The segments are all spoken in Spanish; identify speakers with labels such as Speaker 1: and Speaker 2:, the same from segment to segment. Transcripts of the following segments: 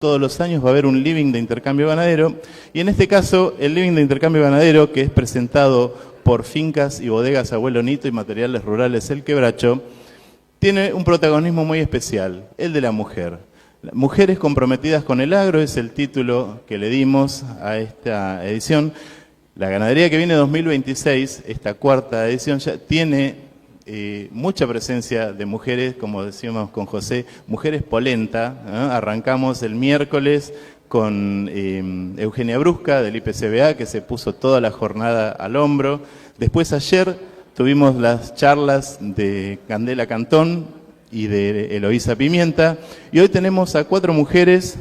Speaker 1: Todos los años va a haber un living de intercambio ganadero y en este caso el living de intercambio ganadero, que es presentado por Fincas y Bodegas Abuelo Nito y Materiales Rurales El Quebracho, tiene un protagonismo muy especial, el de la mujer. Mujeres comprometidas con el agro es el título que le dimos a esta edición. La ganadería que viene 2026, esta cuarta edición, ya tiene mucha presencia de mujeres, como decíamos con José, mujeres polenta, ¿no? Arrancamos el miércoles con Eugenia Brusca del IPCBA, que se puso toda la jornada al hombro. Después ayer tuvimos las charlas de Candela Cantón y de Eloísa Pimienta, y hoy tenemos a 4 mujeres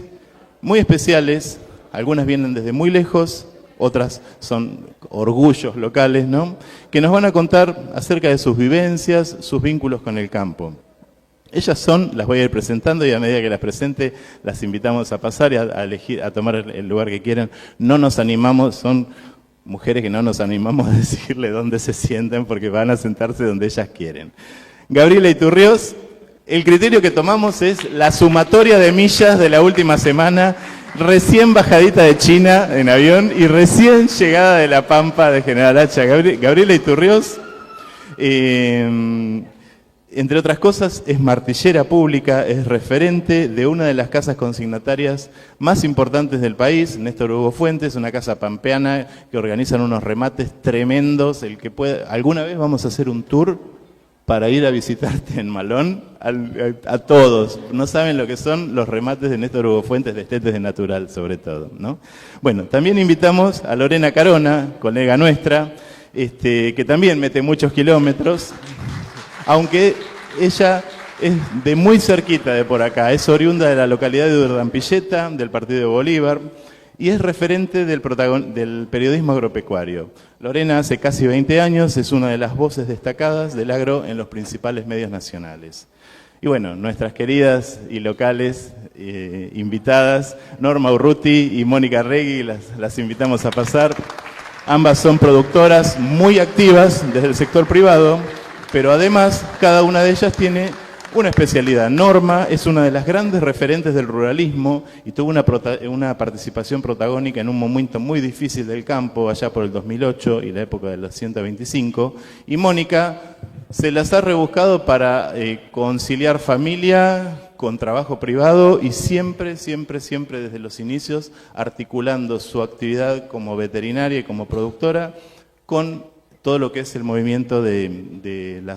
Speaker 1: muy especiales, algunas vienen desde muy lejos, otras son orgullos locales, ¿no? Que nos van a contar acerca de sus vivencias, sus vínculos con el campo. Ellas son, las voy a ir presentando y a medida que las presente, las invitamos a pasar y a elegir, a tomar el lugar que quieran. No nos animamos, son mujeres que no nos animamos a decirle dónde se sienten porque van a sentarse donde ellas quieren. Gabriela Iturriós, el criterio que tomamos es la sumatoria de millas de la última semana, recién bajadita de China en avión y recién llegada de La Pampa de General Hacha. Gabriela Iturriós, entre otras cosas, es martillera pública, es referente de una de las casas consignatarias más importantes del país, Néstor Hugo Fuentes, una casa pampeana que organizan unos remates tremendos. El que pueda, alguna vez vamos a hacer un tour para ir a visitarte en Malón, a todos. No saben lo que son los remates de Néstor Hugo Fuentes, de Estetes de Natural, sobre todo, ¿no? Bueno, también invitamos a Lorena Carona, colega nuestra, que también mete muchos kilómetros, aunque ella es de muy cerquita de por acá, es oriunda de la localidad de Urdampilleta, del partido de Bolívar, y es referente del periodismo agropecuario. Lorena hace casi 20 años es una de las voces destacadas del agro en los principales medios nacionales. Y bueno, nuestras queridas y locales invitadas, Norma Urruti y Mónica Regui, las invitamos a pasar. Ambas son productoras muy activas desde el sector privado, pero además cada una de ellas tiene una especialidad. Norma es una de las grandes referentes del ruralismo y tuvo una participación protagónica en un momento muy difícil del campo, allá por el 2008 y la época de los 125. Y Mónica se las ha rebuscado para conciliar familia con trabajo privado y siempre desde los inicios articulando su actividad como veterinaria y como productora con todo lo que es el movimiento del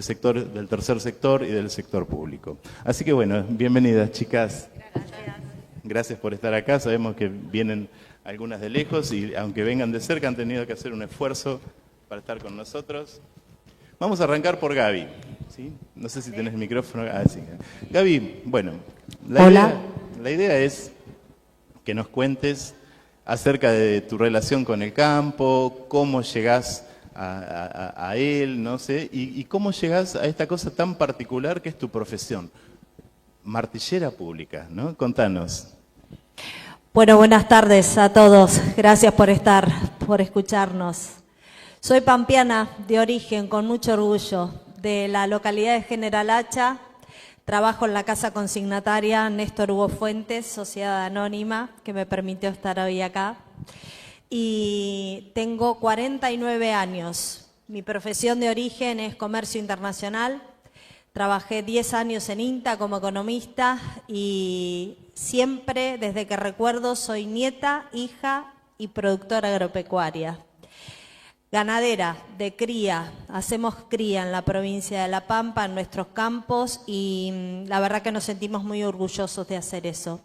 Speaker 1: sector, del tercer sector y del sector público. Así que bueno, bienvenidas chicas.
Speaker 2: Gracias.
Speaker 1: Gracias por estar acá. Sabemos que vienen algunas de lejos y aunque vengan de cerca han tenido que hacer un esfuerzo para estar con nosotros. Vamos a arrancar por Gaby, ¿sí? No sé si tenés el micrófono. Ah, sí. Gaby, bueno, la idea es que nos cuentes acerca de tu relación con el campo, cómo llegás a él, no sé, y cómo llegás a esta cosa tan particular que es tu profesión, martillera pública, ¿no? Contanos.
Speaker 2: Bueno, buenas tardes a todos. Gracias por estar, por escucharnos. Soy pampeana de origen, con mucho orgullo, de la localidad de General Hacha. Trabajo en la casa consignataria Néstor Hugo Fuentes, sociedad anónima, que me permitió estar hoy acá. Y tengo 49 años. Mi profesión de origen es comercio internacional. Trabajé 10 años en INTA como economista y siempre, desde que recuerdo, soy nieta, hija y productora agropecuaria. Ganadera de cría, hacemos cría en la provincia de La Pampa, en nuestros campos, y la verdad que nos sentimos muy orgullosos de hacer eso.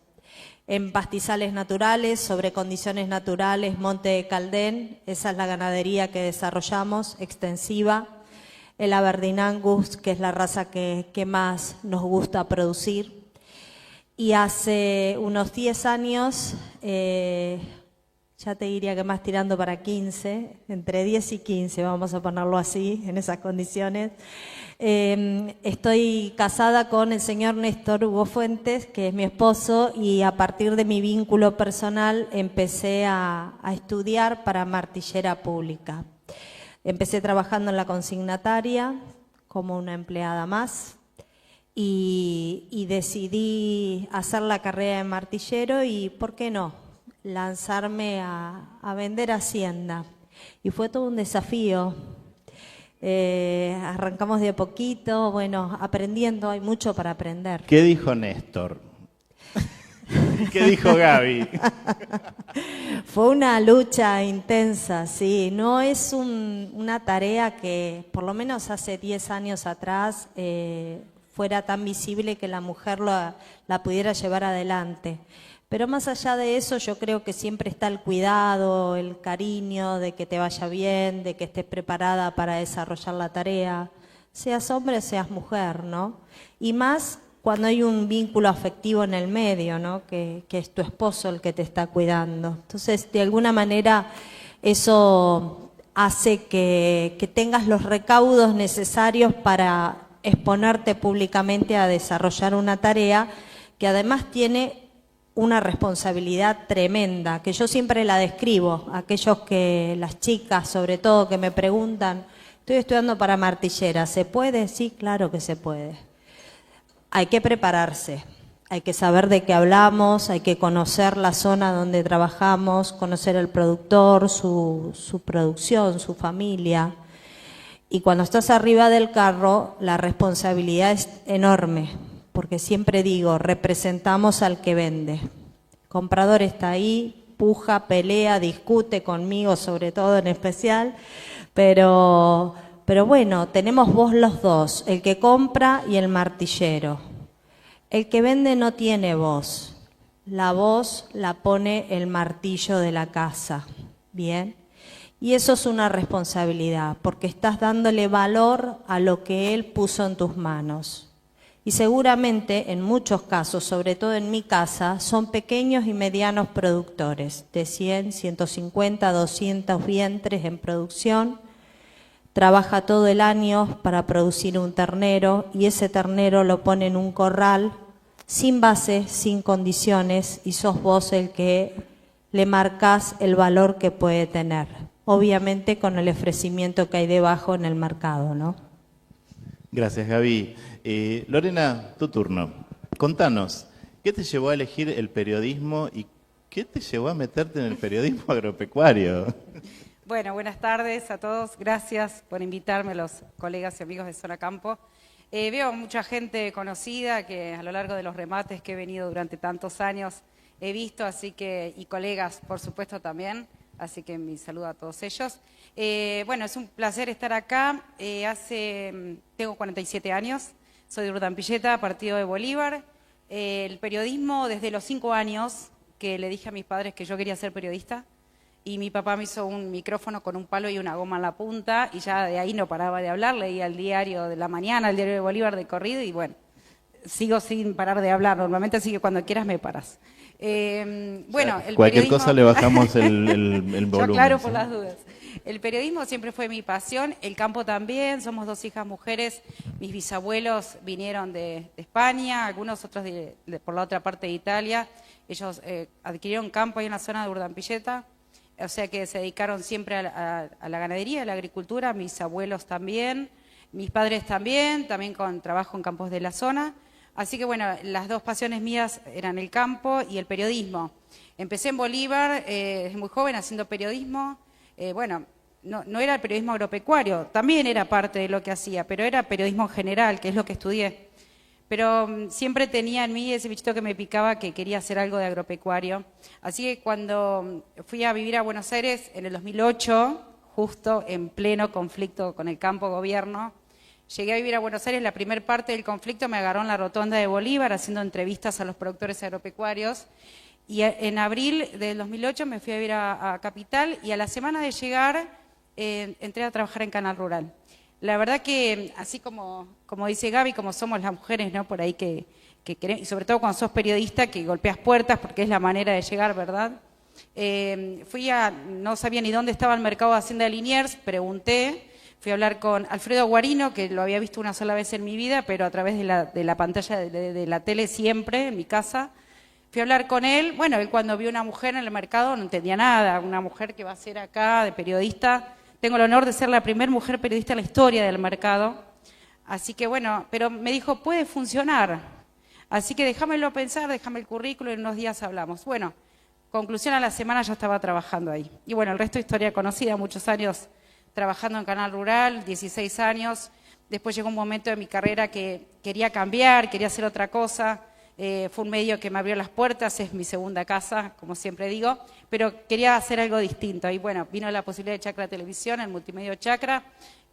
Speaker 2: En pastizales naturales, sobre condiciones naturales, Monte de Caldén, esa es la ganadería que desarrollamos, extensiva. El Aberdeen Angus, que es la raza que más nos gusta producir. Y hace unos 10 años, ya te diría que más tirando para 15, entre 10 y 15, vamos a ponerlo así, en esas condiciones. Estoy casada con el señor Néstor Hugo Fuentes, que es mi esposo, y a partir de mi vínculo personal empecé a estudiar para martillera pública. Empecé trabajando en la consignataria como una empleada más y decidí hacer la carrera de martillero y, ¿por qué no?, lanzarme a vender Hacienda. Y fue todo un desafío. Arrancamos de a poquito, bueno, aprendiendo, hay mucho para aprender.
Speaker 1: ¿Qué dijo Néstor? ¿Qué dijo Gaby?
Speaker 2: Fue una lucha intensa, sí. No es una tarea que, por lo menos hace 10 años atrás, fuera tan visible que la mujer la pudiera llevar adelante. Pero más allá de eso, yo creo que siempre está el cuidado, el cariño de que te vaya bien, de que estés preparada para desarrollar la tarea, seas hombre, seas mujer, ¿no? Y más cuando hay un vínculo afectivo en el medio, ¿no?, que es tu esposo el que te está cuidando. Entonces, de alguna manera, eso hace que tengas los recaudos necesarios para exponerte públicamente a desarrollar una tarea que además tiene una responsabilidad tremenda, que yo siempre la describo, las chicas sobre todo que me preguntan, estoy estudiando para martillera, ¿se puede? Sí, claro que se puede. Hay que prepararse, hay que saber de qué hablamos, hay que conocer la zona donde trabajamos, conocer el productor, su producción, su familia. Y cuando estás arriba del carro, la responsabilidad es enorme, porque siempre digo, representamos al que vende. El comprador está ahí, puja, pelea, discute conmigo, sobre todo en especial, pero bueno, tenemos voz los dos, el que compra y el martillero. El que vende no tiene voz, la voz la pone el martillo de la casa, ¿bien? Y eso es una responsabilidad, porque estás dándole valor a lo que él puso en tus manos. Y seguramente, en muchos casos, sobre todo en mi casa, son pequeños y medianos productores, de 100, 150, 200 vientres en producción. Trabaja todo el año para producir un ternero y ese ternero lo pone en un corral, sin base, sin condiciones, y sos vos el que le marcás el valor que puede tener. Obviamente con el ofrecimiento que hay debajo en el mercado, ¿no?
Speaker 1: Gracias, Gaby. Lorena, tu turno. Contanos, ¿qué te llevó a elegir el periodismo y qué te llevó a meterte en el periodismo agropecuario?
Speaker 3: Bueno, buenas tardes a todos. Gracias por invitarme, los colegas y amigos de Zona Campo. Veo mucha gente conocida que a lo largo de los remates que he venido durante tantos años he visto, y colegas, por supuesto, también. Así que mi saludo a todos ellos. Bueno, es un placer estar acá. Tengo 47 años, soy de Urdampilleta, partido de Bolívar. El periodismo desde los 5 años, que le dije a mis padres que yo quería ser periodista, y mi papá me hizo un micrófono con un palo y una goma en la punta, y ya de ahí no paraba de hablar, leía el diario de la mañana, el diario de Bolívar de corrido, y bueno, sigo sin parar de hablar normalmente, así que cuando quieras me paras. Bueno, el
Speaker 1: cualquier
Speaker 3: periodismo...
Speaker 1: cosa le bajamos el volumen.
Speaker 3: Yo aclaro por las dudas. El periodismo siempre fue mi pasión, el campo también, somos 2 hijas mujeres, mis bisabuelos vinieron de España, algunos otros por la otra parte de Italia, ellos adquirieron campo ahí en la zona de Urdampilleta, o sea que se dedicaron siempre a la ganadería, a la agricultura, mis abuelos también, mis padres también con trabajo en campos de la zona. Así que bueno, las 2 pasiones mías eran el campo y el periodismo. Empecé en Bolívar, desde muy joven, haciendo periodismo. Bueno, no era el periodismo agropecuario, también era parte de lo que hacía, pero era periodismo en general, que es lo que estudié. Pero siempre tenía en mí ese bichito que me picaba, que quería hacer algo de agropecuario. Así que cuando fui a vivir a Buenos Aires en el 2008, justo en pleno conflicto con el campo-gobierno, llegué a vivir a Buenos Aires, la primera parte del conflicto me agarró en la rotonda de Bolívar haciendo entrevistas a los productores agropecuarios y en abril del 2008 me fui a vivir a Capital y a la semana de llegar entré a trabajar en Canal Rural. La verdad que así como dice Gaby, como somos las mujeres, ¿no? Por ahí que queremos, y sobre todo cuando sos periodista que golpeas puertas porque es la manera de llegar, ¿verdad? No sabía ni dónde estaba el mercado de Hacienda de Liniers, pregunté. Fui a hablar con Alfredo Guarino, que lo había visto una sola vez en mi vida, pero a través de la pantalla de la tele siempre, en mi casa. Fui a hablar con él. Bueno, él cuando vio una mujer en el mercado no entendía nada. Una mujer que va a ser acá, de periodista. Tengo el honor de ser la primera mujer periodista en la historia del mercado. Así que bueno, pero me dijo, puede funcionar. Así que déjamelo pensar, déjame el currículo y en unos días hablamos. Bueno, conclusión, a la semana ya estaba trabajando ahí. Y bueno, el resto de historia conocida, muchos años trabajando en Canal Rural, 16 años. Después llegó un momento de mi carrera que quería cambiar, quería hacer otra cosa. Fue un medio que me abrió las puertas, es mi segunda casa, como siempre digo, pero quería hacer algo distinto. Y bueno, vino la posibilidad de Chacra Televisión, el multimedio Chacra,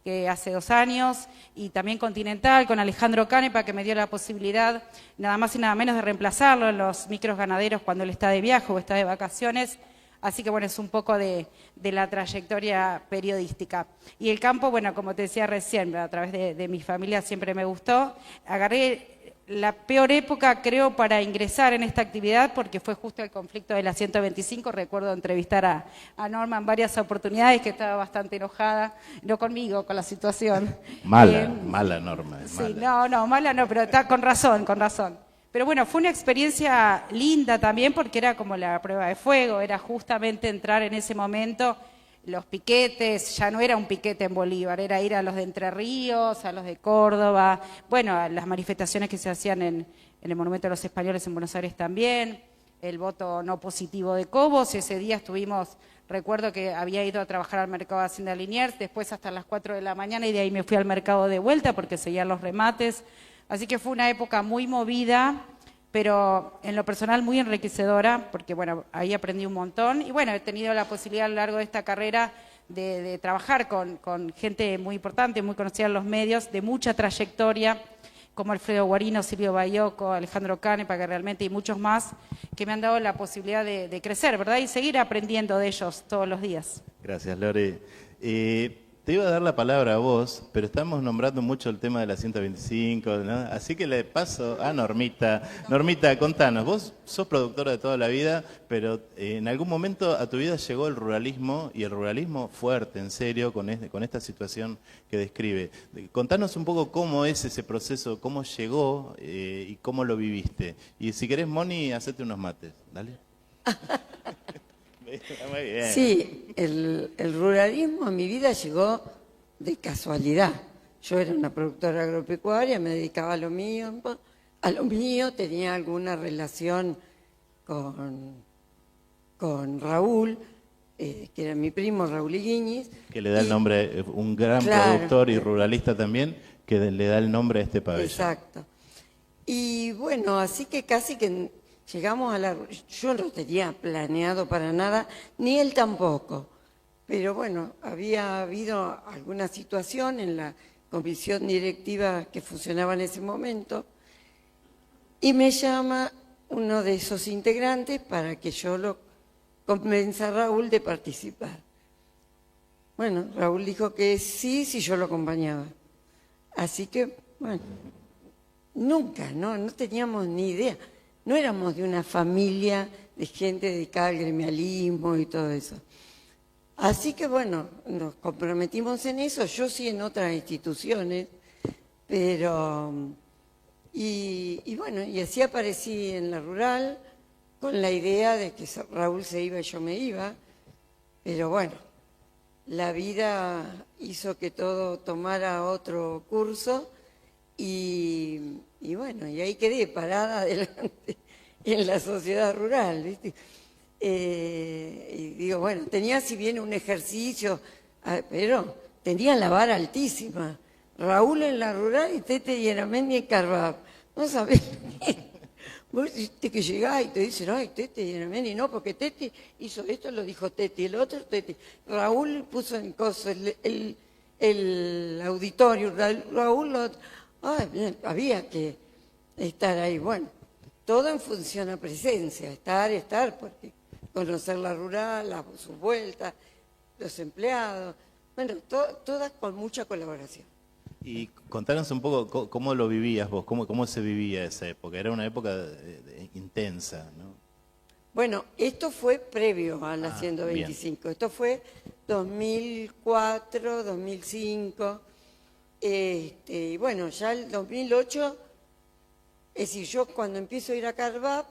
Speaker 3: que hace 2 años, y también Continental, con Alejandro Canepa, que me dio la posibilidad, nada más y nada menos, de reemplazarlo en los micros ganaderos cuando él está de viaje o está de vacaciones. Así que bueno, es un poco de la trayectoria periodística. Y el campo, bueno, como te decía recién, a través de mi familia siempre me gustó. Agarré la peor época, creo, para ingresar en esta actividad, porque fue justo el conflicto de la 125. Recuerdo entrevistar a Norma en varias oportunidades, que estaba bastante enojada, no conmigo, con la situación.
Speaker 1: Mala Norma.
Speaker 3: Sí, no, mala no, pero está con razón. Pero bueno, fue una experiencia linda también, porque era como la prueba de fuego, era justamente entrar en ese momento. Los piquetes, ya no era un piquete en Bolívar, era ir a los de Entre Ríos, a los de Córdoba, bueno, a las manifestaciones que se hacían en el Monumento de los Españoles en Buenos Aires también, el voto no positivo de Cobos. Ese día estuvimos, recuerdo que había ido a trabajar al mercado de Hacienda Liniers, después hasta las 4 de la mañana, y de ahí me fui al mercado de vuelta porque seguían los remates, así que fue una época muy movida, pero en lo personal muy enriquecedora, porque bueno, ahí aprendí un montón, y bueno, he tenido la posibilidad a lo largo de esta carrera de trabajar con gente muy importante, muy conocida en los medios, de mucha trayectoria, como Alfredo Guarino, Silvio Bayoco, Alejandro Canepa, que realmente, y muchos más, que me han dado la posibilidad de crecer, ¿verdad? Y seguir aprendiendo de ellos todos los días.
Speaker 1: Gracias, Lore. Te iba a dar la palabra a vos, pero estamos nombrando mucho el tema de la 125, ¿no? Así que le paso a Normita. Normita, contanos, vos sos productora de toda la vida, pero en algún momento a tu vida llegó el ruralismo, y el ruralismo fuerte, en serio, con esta situación que describe. Contanos un poco cómo es ese proceso, cómo llegó y cómo lo viviste. Y si querés, Moni, hacete unos mates, dale.
Speaker 4: Muy bien. Sí, el ruralismo en mi vida llegó de casualidad. Yo era una productora agropecuaria, me dedicaba a lo mío, tenía alguna relación con Raúl, que era mi primo, Raúl Iguiñez.
Speaker 1: Que le da el nombre, un gran productor y ruralista también, que le da el nombre a este pabellón.
Speaker 4: Exacto. Y bueno, así que casi que llegamos a yo no tenía planeado para nada, ni él tampoco. Pero bueno, había habido alguna situación en la comisión directiva que funcionaba en ese momento, y me llama uno de esos integrantes para que yo lo convenza a Raúl de participar. Bueno, Raúl dijo que sí, si yo lo acompañaba. Así que, bueno, nunca, no teníamos ni idea. No éramos de una familia de gente dedicada al gremialismo y todo eso. Así que bueno, nos comprometimos en eso, yo sí en otras instituciones, pero... Y bueno, y así aparecí en la rural, con la idea de que Raúl se iba y yo me iba, pero bueno, la vida hizo que todo tomara otro curso, y bueno, y ahí quedé parada adelante en la sociedad rural, ¿viste? Y digo, bueno, tenía si bien un ejercicio, pero tenía la vara altísima. Raúl en la rural y Tete y Eramendi en Carvap. No sabés qué. Vos viste que llegás y te dicen, ay, Tete y Eramendi, no, porque Tete hizo esto, lo dijo Tete, y el otro Tete. Raúl puso en cosas el auditorio, Raúl lo... Ay, había que estar ahí, bueno, todo en función a presencia, estar, porque conocer la rural, sus vueltas, los empleados, bueno, todas con mucha colaboración.
Speaker 1: Y contanos un poco cómo lo vivías vos, cómo se vivía esa época. Era una época intensa, ¿no?
Speaker 4: Bueno, esto fue previo a la 125, bien. Esto fue 2004, 2005, y bueno, ya el 2008, es decir, yo cuando empiezo a ir a Carvap,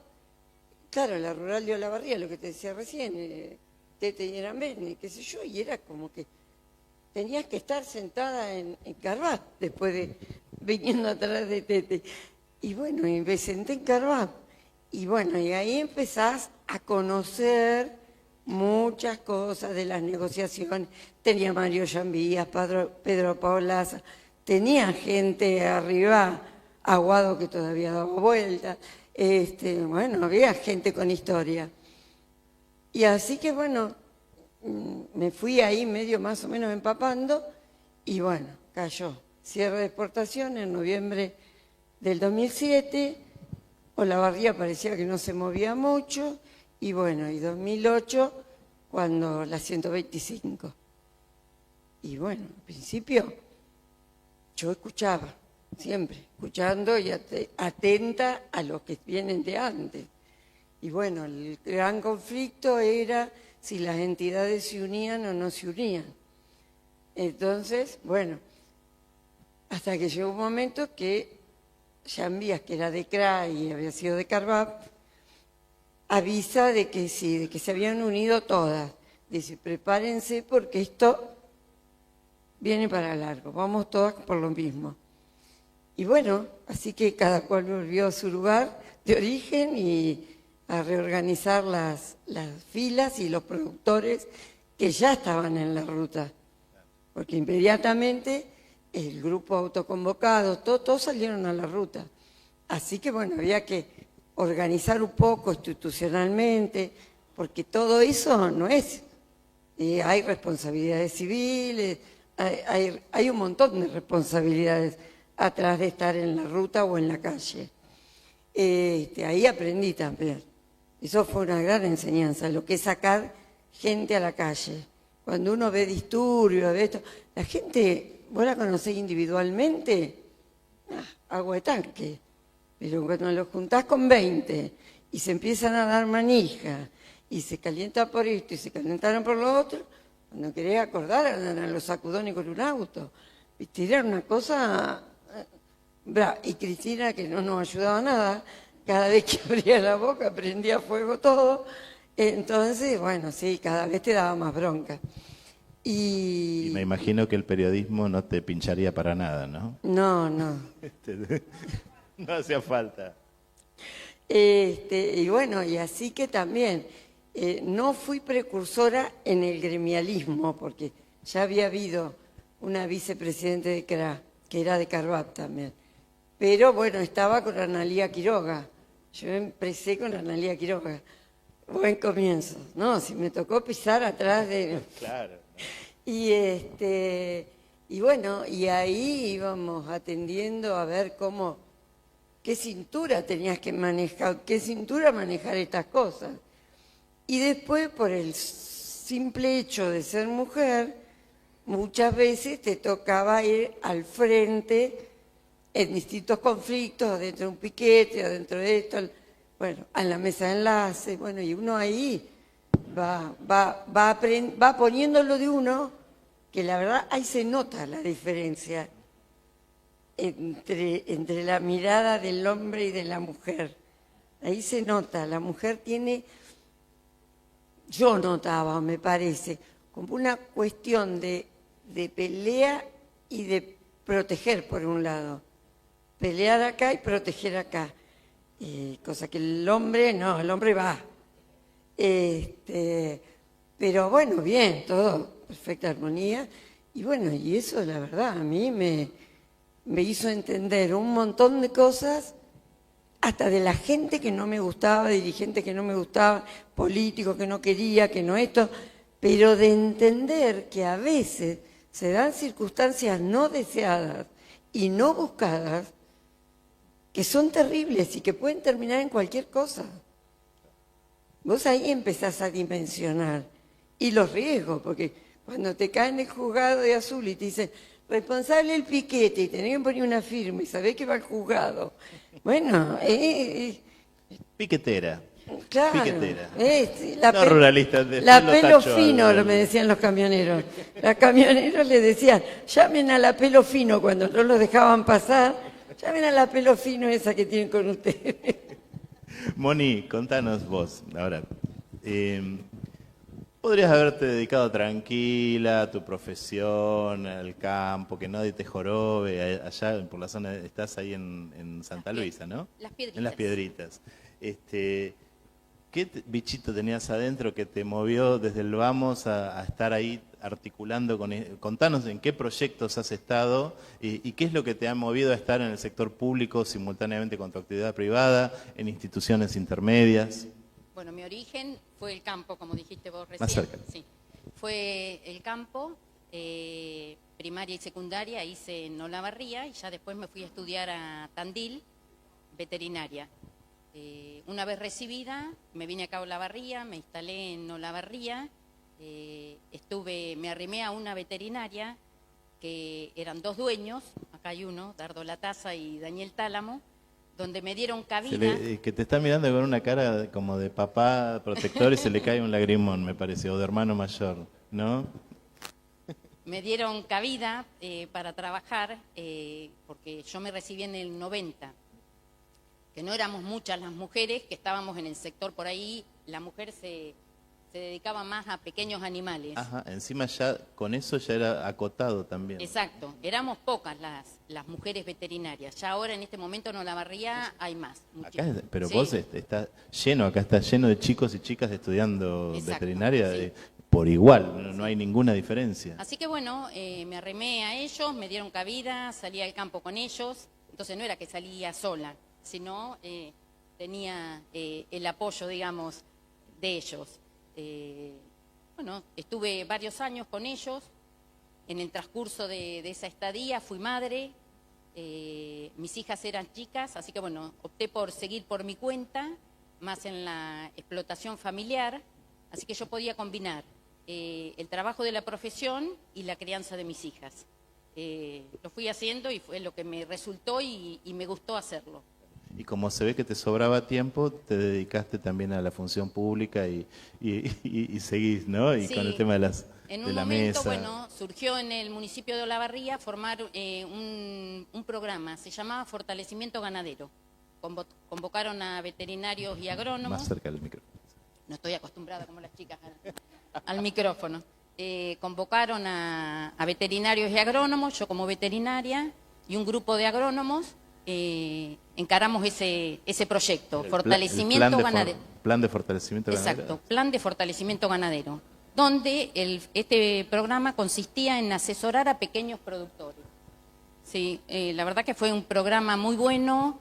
Speaker 4: claro, la rural de Olavarría, lo que te decía recién, Tete y Eramendi, qué sé yo, y era como que tenías que estar sentada en Carvap después viniendo atrás de Tete. Y bueno, y me senté en Carvap. Y bueno, y ahí empezás a conocer muchas cosas de las negociaciones. Tenía Mario Llambías, Pedro Paolaza, tenía gente arriba, Aguado que todavía daba vueltas. Bueno, había gente con historia. Y así que bueno, me fui ahí medio más o menos empapando y bueno, cayó. Cierre de exportación en noviembre del 2007, Olavarría parecía que no se movía mucho y bueno, y 2008 cuando la 125. Y bueno, al principio yo escuchaba, siempre, escuchando y atenta a los que vienen de antes. Y bueno, el gran conflicto era si las entidades se unían o no se unían. Entonces, bueno, hasta que llegó un momento que Llambías, que era de CRA y había sido de Carvap, avisa de que sí, de que se habían unido todas. Dice, prepárense porque esto viene para largo, vamos todas por lo mismo. Y bueno, así que cada cual volvió a su lugar de origen y a reorganizar las filas y los productores que ya estaban en la ruta. Porque inmediatamente el grupo autoconvocado, todos salieron a la ruta. Así que bueno, había que organizar un poco institucionalmente, porque todo eso no es. Hay responsabilidades civiles, hay un montón de responsabilidades atrás de estar en la ruta o en la calle. Ahí aprendí también. Eso fue una gran enseñanza, lo que es sacar gente a la calle. Cuando uno ve disturbios, ve esto, la gente, vos la conocés individualmente, agua de tanque. Pero cuando los juntás con 20 y se empiezan a dar manija y se calienta por esto y se calentaron por lo otro, cuando querés acordar andan a los sacudones con un auto. ¿Viste? Era una cosa... Y Cristina, que no nos ayudaba nada, cada vez que abría la boca prendía fuego todo. Entonces, bueno, sí, cada vez te daba más bronca. Y
Speaker 1: me imagino que el periodismo no te pincharía para nada, ¿no?
Speaker 4: No.
Speaker 1: No hacía falta.
Speaker 4: Y bueno, y así que también no fui precursora en el gremialismo, porque ya había habido una vicepresidente de CRA, que era de Carvap también. Pero bueno, estaba con Analía Quiroga. Yo empecé con Analía Quiroga. Buen comienzo, ¿no? Si me tocó pisar atrás de...
Speaker 1: Claro.
Speaker 4: Y bueno, y ahí íbamos atendiendo a ver qué cintura tenías que manejar, qué cintura manejar estas cosas. Y después, por el simple hecho de ser mujer, muchas veces te tocaba ir al frente en distintos conflictos, dentro de un piquete, dentro de esto, bueno, a la mesa de enlace, bueno, y uno ahí va poniéndolo de uno, que la verdad ahí se nota la diferencia entre la mirada del hombre y de la mujer. Ahí se nota, la mujer tiene, yo notaba, me parece, como una cuestión de pelea y de proteger por un lado. Pelear acá y proteger acá. Cosa que el hombre, no, el hombre va. Pero bueno, bien, todo, perfecta armonía. Y bueno, y eso la verdad a mí me hizo entender un montón de cosas, hasta de la gente que no me gustaba, dirigentes que no me gustaba, políticos que no quería, que no esto, pero de entender que a veces se dan circunstancias no deseadas y no buscadas, que son terribles y que pueden terminar en cualquier cosa. Vos ahí empezás a dimensionar. Y los riesgos, porque cuando te caen el juzgado de azul y te dicen, responsable del piquete, y tenés que poner una firma y sabés que va al juzgado. Bueno,
Speaker 1: Piquetera.
Speaker 4: Claro.
Speaker 1: Piquetera.
Speaker 4: No
Speaker 1: ruralista.
Speaker 4: La pelo fino, me decían los camioneros. Los camioneros le decían, llamen a la pelo fino cuando no los dejaban pasar. Llamen a la pelo fino esa que tienen con ustedes.
Speaker 1: Moni, contanos vos, ahora, Podrías haberte dedicado tranquila a tu profesión, al campo, que nadie te jorobe, allá por la zona, estás ahí en Santa Luisa, ¿no?
Speaker 5: Las Piedritas.
Speaker 1: En Las Piedritas. ¿Qué bichito tenías adentro que te movió desde el vamos a estar ahí articulando contanos en qué proyectos has estado y qué es lo que te ha movido a estar en el sector público simultáneamente con tu actividad privada, en instituciones intermedias?
Speaker 5: Bueno, mi origen fue el campo, como dijiste vos recién.
Speaker 1: Más cerca.
Speaker 5: Sí. Fue el campo, primaria y secundaria hice en Olavarría y ya después me fui a estudiar a Tandil, veterinaria. Una vez recibida, me vine acá a Olavarría, me instalé en Olavarría, me arrimé a una veterinaria que eran dos dueños, acá hay uno, Dardo Latasa y Daniel Tálamo, donde me dieron cabida.
Speaker 1: Que te está mirando con una cara como de papá protector y se le cae un lagrimón, me parece, o de hermano mayor, ¿no?
Speaker 5: Me dieron cabida para trabajar, porque yo me recibí en el 90, que no éramos muchas las mujeres que estábamos en el sector por ahí, la mujer se dedicaba más a pequeños animales.
Speaker 1: Ajá, encima ya con eso ya era acotado también.
Speaker 5: Exacto, éramos pocas las mujeres veterinarias, ya ahora en este momento en Olavarría hay más.
Speaker 1: Acá, pero
Speaker 5: sí.
Speaker 1: vos está lleno, acá está lleno de chicos y chicas estudiando
Speaker 5: Exacto,
Speaker 1: veterinaria
Speaker 5: sí.
Speaker 1: Por igual, no hay ninguna diferencia.
Speaker 5: Así que bueno, me arrimé a ellos, me dieron cabida, salí al campo con ellos, entonces no era que salía sola, sino tenía el apoyo, digamos, de ellos. Bueno, estuve varios años con ellos, en el transcurso de esa estadía fui madre, mis hijas eran chicas, así que bueno, opté por seguir por mi cuenta, más en la explotación familiar, así que yo podía combinar el trabajo de la profesión y la crianza de mis hijas. Lo fui haciendo y fue lo que me resultó y me gustó hacerlo.
Speaker 1: Y como se ve que te sobraba tiempo, te dedicaste también a la función pública y seguís, ¿no? Y
Speaker 5: sí,
Speaker 1: con el tema de la mesa.
Speaker 5: En un momento, bueno, surgió en el municipio de Olavarría formar un programa, se llamaba Fortalecimiento Ganadero. Convocaron a veterinarios y agrónomos.
Speaker 1: Más cerca del micrófono.
Speaker 5: No estoy acostumbrada como las chicas al micrófono. Convocaron a veterinarios y agrónomos, yo como veterinaria y un grupo de agrónomos. Encaramos ese proyecto, fortalecimiento ganadero.
Speaker 1: Plan de fortalecimiento ganadero.
Speaker 5: Exacto, plan de fortalecimiento ganadero, donde este programa consistía en asesorar a pequeños productores. Sí, la verdad que fue un programa muy bueno,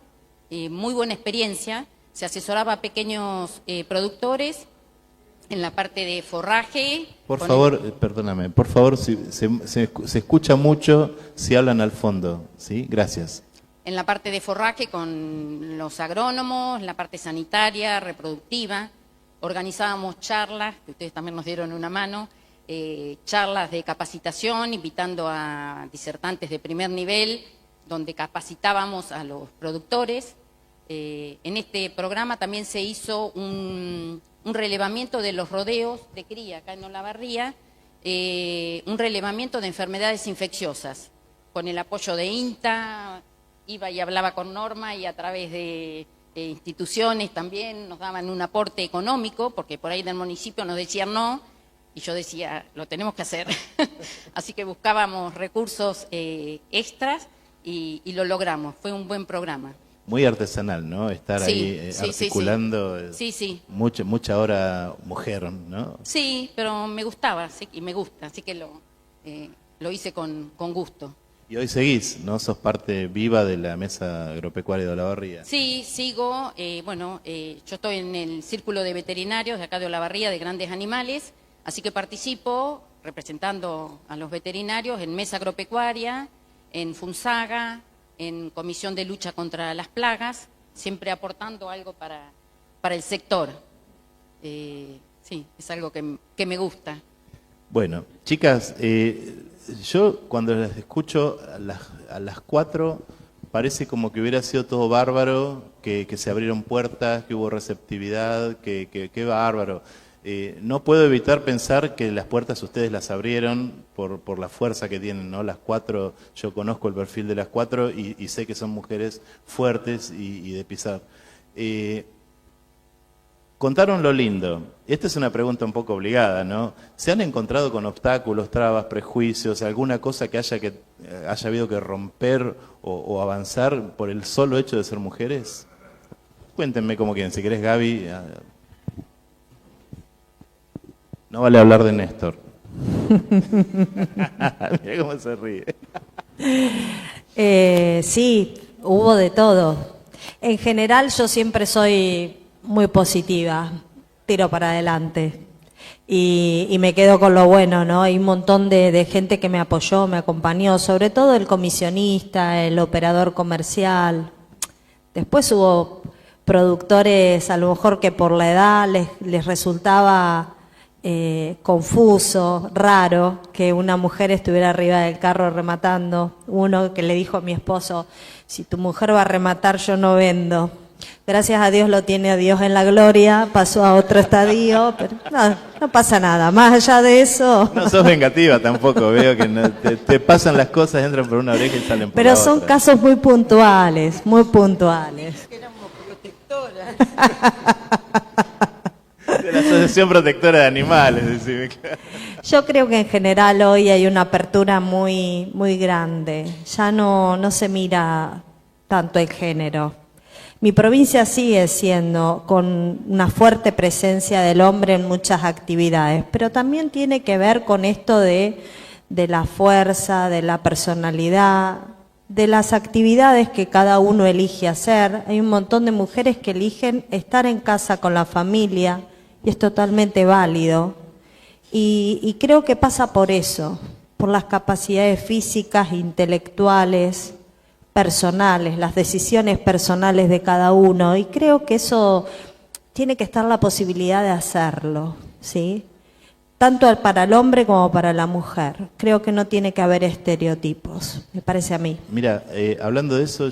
Speaker 5: muy buena experiencia. Se asesoraba a pequeños productores en la parte de forraje.
Speaker 1: Por favor, perdóname, por favor, se escucha mucho si hablan al fondo, ¿sí? Gracias.
Speaker 5: En la parte de forraje con los agrónomos, la parte sanitaria, reproductiva. Organizábamos charlas, que ustedes también nos dieron una mano, charlas de capacitación, invitando a disertantes de primer nivel, donde capacitábamos a los productores. En este programa también se hizo un relevamiento de los rodeos de cría acá en Olavarría, un relevamiento de enfermedades infecciosas, con el apoyo de INTA. Iba y hablaba con Norma y a través de instituciones también nos daban un aporte económico, porque por ahí del municipio nos decían no, y yo decía, lo tenemos que hacer. Así que buscábamos recursos extras y lo logramos, fue un buen programa.
Speaker 1: Muy artesanal, ¿no? Estar
Speaker 5: Sí,
Speaker 1: ahí
Speaker 5: sí,
Speaker 1: articulando.
Speaker 5: sí, sí.
Speaker 1: Mucha hora mujer, ¿no?
Speaker 5: Sí, pero me gustaba, sí, y me gusta, así que lo hice con gusto.
Speaker 1: Y hoy seguís, ¿no? Sos parte viva de la Mesa Agropecuaria de Olavarría.
Speaker 5: Sí, sigo, yo estoy en el Círculo de Veterinarios de acá de Olavarría, de Grandes Animales, así que participo representando a los veterinarios en Mesa Agropecuaria, en FUNSAGA, en Comisión de Lucha contra las Plagas, siempre aportando algo para el sector. Sí, es algo que me gusta.
Speaker 1: Bueno, chicas, yo cuando las escucho a las 4 parece como que hubiera sido todo bárbaro, que se abrieron puertas, que hubo receptividad, que bárbaro. No puedo evitar pensar que las puertas ustedes las abrieron por la fuerza que tienen, ¿no? Las 4, yo conozco el perfil de las 4 y sé que son mujeres fuertes y de pisar. Contaron lo lindo. Esta es una pregunta un poco obligada, ¿no? ¿Se han encontrado con obstáculos, trabas, prejuicios, alguna cosa que haya habido que romper o avanzar por el solo hecho de ser mujeres? Cuéntenme como quieren, si querés, Gaby. No vale hablar de Néstor. Mira cómo se ríe.
Speaker 2: Sí, hubo de todo. En general yo siempre soy muy positiva, tiro para adelante y me quedo con lo bueno, ¿no? Hay un montón de gente que me apoyó, me acompañó, sobre todo el comisionista, el operador comercial. Después hubo productores a lo mejor que por la edad les resultaba confuso, raro que una mujer estuviera arriba del carro rematando. Uno que le dijo a mi esposo, si tu mujer va a rematar yo no vendo. Gracias a Dios lo tiene a Dios en la gloria, pasó a otro estadio, pero no pasa nada, más allá de eso.
Speaker 1: No sos vengativa tampoco, veo que te pasan las cosas, entran por una oreja y salen por
Speaker 2: pero
Speaker 1: la
Speaker 2: son
Speaker 1: otra.
Speaker 2: casos muy puntuales, muy puntuales.
Speaker 4: Que éramos protectoras.
Speaker 1: De la Asociación Protectora de Animales, decime.
Speaker 2: Yo creo que en general hoy hay una apertura muy, muy grande, ya no se mira tanto el género. Mi provincia sigue siendo con una fuerte presencia del hombre en muchas actividades, pero también tiene que ver con esto de la fuerza, de la personalidad, de las actividades que cada uno elige hacer. Hay un montón de mujeres que eligen estar en casa con la familia y es totalmente válido. Y creo que pasa por eso, por las capacidades físicas, intelectuales, personales, las decisiones personales de cada uno, y creo que eso tiene que estar la posibilidad de hacerlo, ¿sí? Tanto para el hombre como para la mujer. Creo que no tiene que haber estereotipos, me parece a mí.
Speaker 1: Mira, hablando de eso,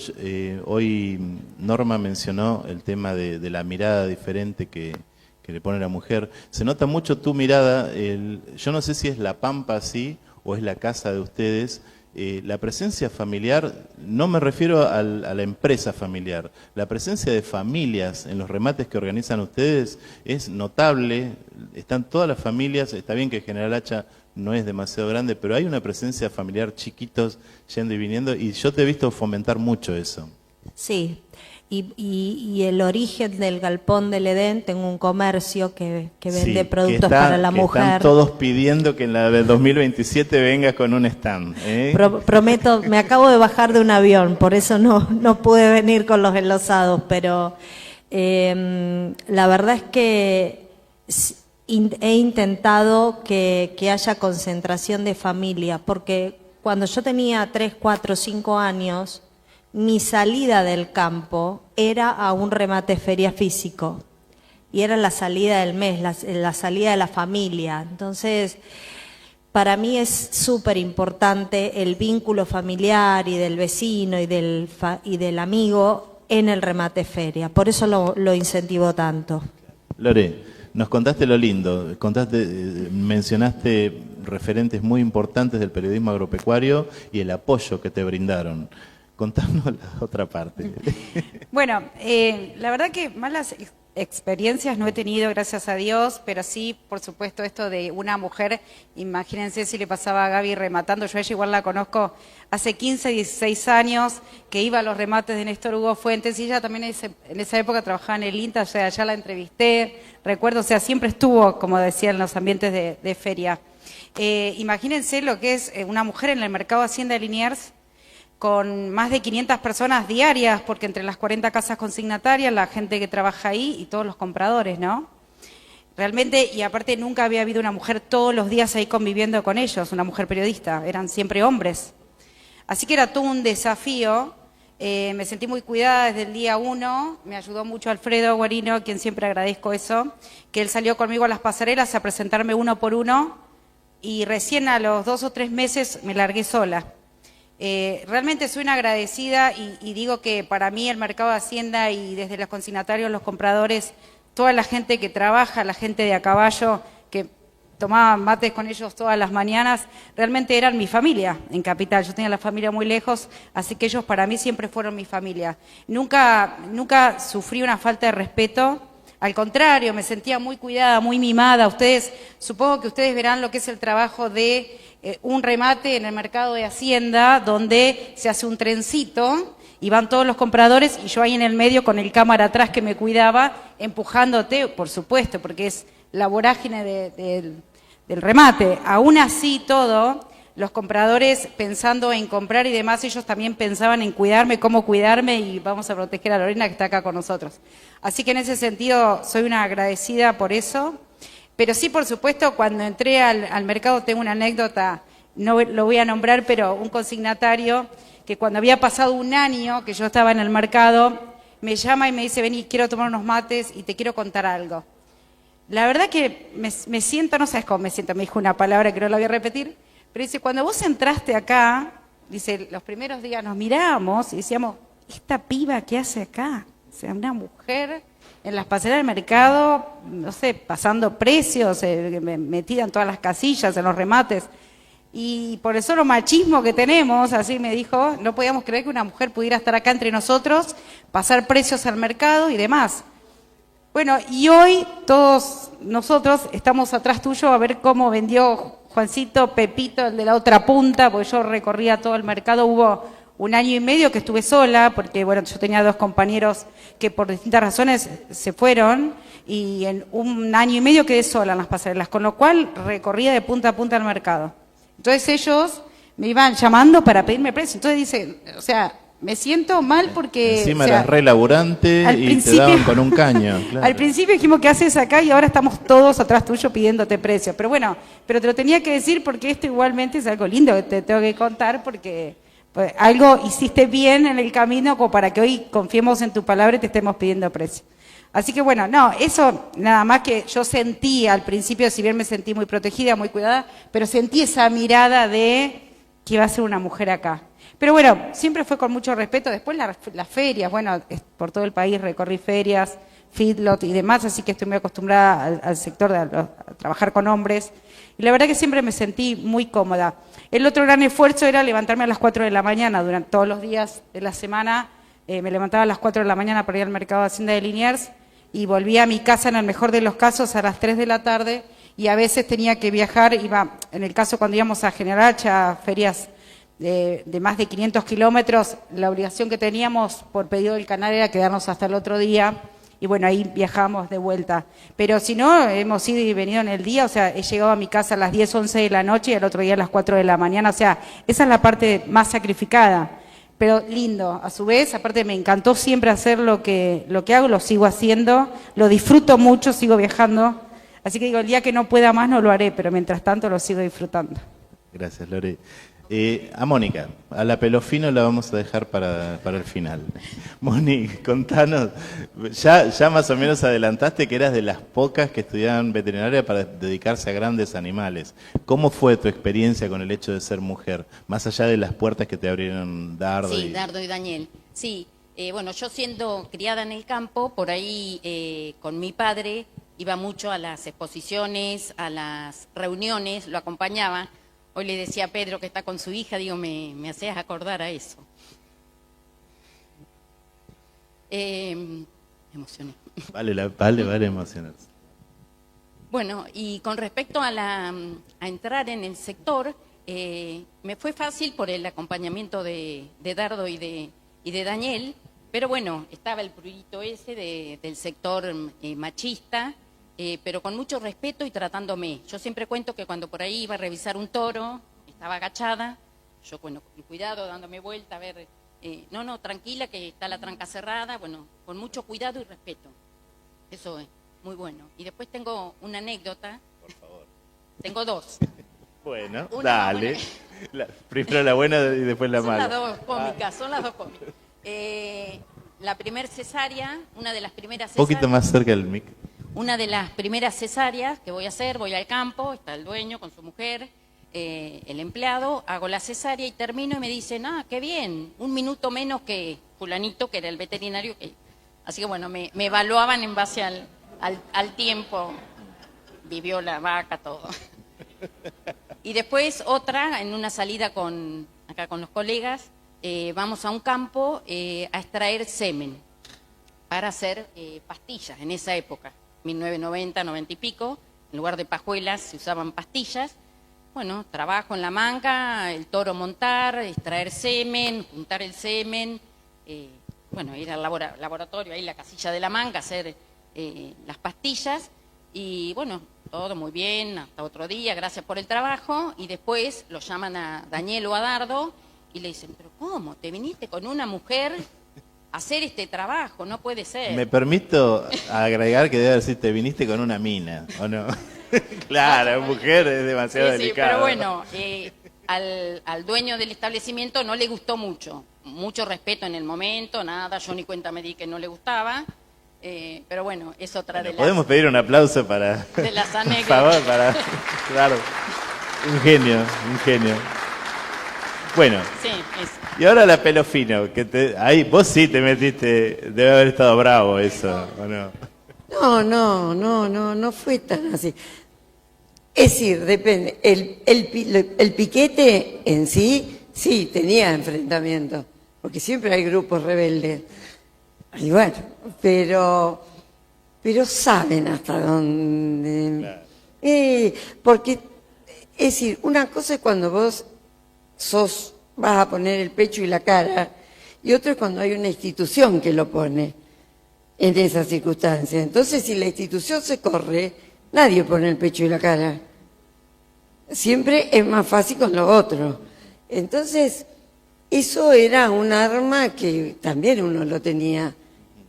Speaker 1: hoy Norma mencionó el tema de la mirada diferente que le pone la mujer. Se nota mucho tu mirada, yo no sé si es La Pampa así o es la casa de ustedes. La presencia familiar, no me refiero a la empresa familiar, la presencia de familias en los remates que organizan ustedes es notable, están todas las familias, está bien que General Hacha no es demasiado grande, pero hay una presencia familiar, chiquitos yendo y viniendo, y yo te he visto fomentar mucho eso.
Speaker 2: Sí, y el origen del Galpón del Edén, tengo un comercio que vende productos para la mujer.
Speaker 1: Están todos pidiendo que en la del 2027 vengas con un stand.
Speaker 2: Prometo, me acabo de bajar de un avión, por eso no pude venir con los enlosados, pero la verdad es que he intentado que haya concentración de familia, porque cuando yo tenía 3, 4, 5 años, mi salida del campo era a un remate feria físico y era la salida del mes, la salida de la familia. Entonces, para mí es súper importante el vínculo familiar y del vecino y del amigo en el remate feria. Por eso lo incentivo tanto.
Speaker 1: Lore, nos contaste lo lindo, mencionaste referentes muy importantes del periodismo agropecuario y el apoyo que te brindaron. Contanos la otra parte.
Speaker 3: Bueno, la verdad que malas experiencias no he tenido, gracias a Dios, pero sí, por supuesto, esto de una mujer, imagínense si le pasaba a Gaby rematando, yo a ella igual la conozco hace 15, 16 años, que iba a los remates de Néstor Hugo Fuentes, y ella también en esa época trabajaba en el INTA, o sea, ya la entrevisté, recuerdo, o sea, siempre estuvo, como decía, en los ambientes de feria. Imagínense lo que es una mujer en el mercado Hacienda de Liniers, con más de 500 personas diarias, porque entre las 40 casas consignatarias, la gente que trabaja ahí y todos los compradores, ¿no? Realmente, y aparte nunca había habido una mujer todos los días ahí conviviendo con ellos, una mujer periodista, eran siempre hombres. Así que era todo un desafío, me sentí muy cuidada desde el día 1, me ayudó mucho Alfredo Guarino, a quien siempre agradezco eso, que él salió conmigo a las pasarelas a presentarme uno por uno, y recién a los 2 o 3 meses me largué sola. Realmente soy una agradecida y digo que para mí el mercado de Hacienda y desde los consignatarios, los compradores, toda la gente que trabaja, la gente de a caballo, que tomaba mates con ellos todas las mañanas, realmente eran mi familia en Capital. Yo tenía la familia muy lejos, así que ellos para mí siempre fueron mi familia. Nunca sufrí una falta de respeto Al contrario, me sentía muy cuidada, muy mimada. Supongo que ustedes verán lo que es el trabajo de un remate en el mercado de Hacienda, donde se hace un trencito y van todos los compradores y yo ahí en el medio con el cámara atrás que me cuidaba, empujándote, por supuesto, porque es la vorágine del remate. Aún así todo, los compradores pensando en comprar y demás, ellos también pensaban en cuidarme, cómo cuidarme y vamos a proteger a Lorena que está acá con nosotros. Así que en ese sentido soy una agradecida por eso. Pero sí, por supuesto, cuando entré al mercado tengo una anécdota, no lo voy a nombrar, pero un consignatario que cuando había pasado un año que yo estaba en el mercado, me llama y me dice, vení, quiero tomar unos mates y te quiero contar algo. La verdad que me siento, no sabes cómo me siento, me dijo una palabra que no la voy a repetir, pero dice, cuando vos entraste acá, dice, los primeros días nos mirábamos y decíamos, ¿esta piba qué hace acá? O sea, una mujer en las pasarelas del mercado, no sé, pasando precios, metida en todas las casillas, en los remates. Y por el solo machismo que tenemos, así me dijo, no podíamos creer que una mujer pudiera estar acá entre nosotros, pasar precios al mercado y demás. Bueno, y hoy todos nosotros estamos atrás tuyo a ver cómo vendió Juancito, Pepito, el de la otra punta, porque yo recorría todo el mercado, hubo 1 año y medio que estuve sola, porque bueno, yo tenía 2 compañeros que por distintas razones se fueron, y en 1 año y medio quedé sola en las pasarelas, con lo cual recorría de punta a punta el mercado. Entonces ellos me iban llamando para pedirme precio. Entonces dicen, o sea, me siento mal porque...
Speaker 1: Encima
Speaker 3: o sea,
Speaker 1: eras re laburante y te daban con un caño. Claro.
Speaker 3: Al principio dijimos, ¿qué haces acá? Y ahora estamos todos atrás tuyo pidiéndote precio. Pero bueno, pero te lo tenía que decir porque esto igualmente es algo lindo que te tengo que contar porque pues, algo hiciste bien en el camino como para que hoy confiemos en tu palabra y te estemos pidiendo precio. Así que bueno, no, eso nada más que yo sentí al principio, si bien me sentí muy protegida, muy cuidada, pero sentí esa mirada de que iba a ser una mujer acá. Pero bueno, siempre fue con mucho respeto. Después las ferias, bueno, por todo el país recorrí ferias, feedlot y demás, así que estoy muy acostumbrada al sector de a trabajar con hombres. Y la verdad que siempre me sentí muy cómoda. El otro gran esfuerzo era levantarme a las 4 de la mañana durante todos los días de la semana. Me levantaba a las 4 de la mañana para ir al mercado de Hacienda de Liniers y volvía a mi casa en el mejor de los casos a las 3 de la tarde y a veces tenía que viajar, en el caso cuando íbamos a General Hacha, ferias de más de 500 kilómetros, la obligación que teníamos por pedido del canal era quedarnos hasta el otro día y bueno, ahí viajamos de vuelta. Pero si no, hemos ido y venido en el día, o sea, he llegado a mi casa a las 10, 11 de la noche y al otro día a las 4 de la mañana, o sea, esa es la parte más sacrificada. Pero lindo, a su vez, aparte me encantó siempre hacer lo que hago, lo sigo haciendo, lo disfruto mucho, sigo viajando, así que digo, el día que no pueda más no lo haré, pero mientras tanto lo sigo disfrutando.
Speaker 1: Gracias, Lore. A Mónica, a la Pelofino la vamos a dejar para el final. Moni, contanos, ya más o menos adelantaste que eras de las pocas que estudiaban veterinaria para dedicarse a grandes animales. ¿Cómo fue tu experiencia con el hecho de ser mujer? Más allá de las puertas que te abrieron Dardo.
Speaker 5: Sí, Dardo y Daniel. Sí, bueno, yo siendo criada en el campo, por ahí con mi padre iba mucho a las exposiciones, a las reuniones, lo acompañaba. Hoy le decía a Pedro que está con su hija, digo, me hacías acordar a eso. Me emocioné.
Speaker 1: Vale emocionarse.
Speaker 5: Bueno, y con respecto a entrar en el sector, me fue fácil por el acompañamiento de Dardo y de Daniel, pero bueno, estaba el prurito ese del sector machista, pero con mucho respeto y tratándome. Yo siempre cuento que cuando por ahí iba a revisar un toro, estaba agachada, yo bueno, con cuidado, dándome vuelta, a ver, no, tranquila, que está la tranca cerrada, bueno, con mucho cuidado y respeto. Eso es muy bueno. Y después tengo una anécdota.
Speaker 1: Por favor.
Speaker 5: Tengo 2.
Speaker 1: Bueno,
Speaker 5: Una
Speaker 1: dale. Primero la buena y después la mala.
Speaker 5: Son las dos cómicas. La primer cesárea, una de las primeras
Speaker 1: Un poquito más cerca del mic.
Speaker 5: Una de las primeras cesáreas que voy a hacer, voy al campo, está el dueño con su mujer, el empleado, hago la cesárea y termino y me dicen, qué bien, 1 minuto menos que fulanito, que era el veterinario. Así que bueno, me evaluaban en base al tiempo, vivió la vaca, todo. Y después otra, en una salida acá con los colegas, vamos a un campo a extraer semen. para hacer pastillas en esa época, 1990, 90 y pico. En lugar de pajuelas se usaban pastillas. Bueno, trabajo en la manga, el toro montar, extraer semen, juntar el semen, bueno, ir al laboratorio, ahí la casilla de la manga, hacer las pastillas. Y bueno, todo muy bien, hasta otro día, gracias por el trabajo. Y después lo llaman a Daniel o a Dardo y le dicen, pero ¿cómo? ¿Te viniste con una mujer a hacer este trabajo? No puede ser.
Speaker 1: Me permito agregar que debe decir, te viniste con una mina, ¿o no? Claro, mujer es demasiado
Speaker 5: sí,
Speaker 1: delicado.
Speaker 5: Pero bueno, al dueño del establecimiento no le gustó mucho. Mucho respeto en el momento, nada, yo ni cuenta me di que no le gustaba. Pero bueno, es otra de las...
Speaker 1: Podemos pedir un aplauso para...
Speaker 5: de las
Speaker 1: Por
Speaker 5: anécdotas.
Speaker 1: favor, para... Claro. Un genio, un genio. Bueno,
Speaker 5: Sí,
Speaker 1: y ahora la pelo fino, que ahí vos sí te metiste, debe haber estado bravo eso, ¿o no?
Speaker 4: No fue tan así. Es decir, depende. El piquete en sí tenía enfrentamiento, porque siempre hay grupos rebeldes. Y bueno, pero saben hasta dónde. Porque, es decir, una cosa es cuando vos vas a poner el pecho y la cara, y otra es cuando hay una institución que lo pone en esas circunstancias. Entonces, si la institución se corre, nadie pone el pecho y la cara. Siempre es más fácil con lo otro. Entonces, eso era un arma que también uno lo tenía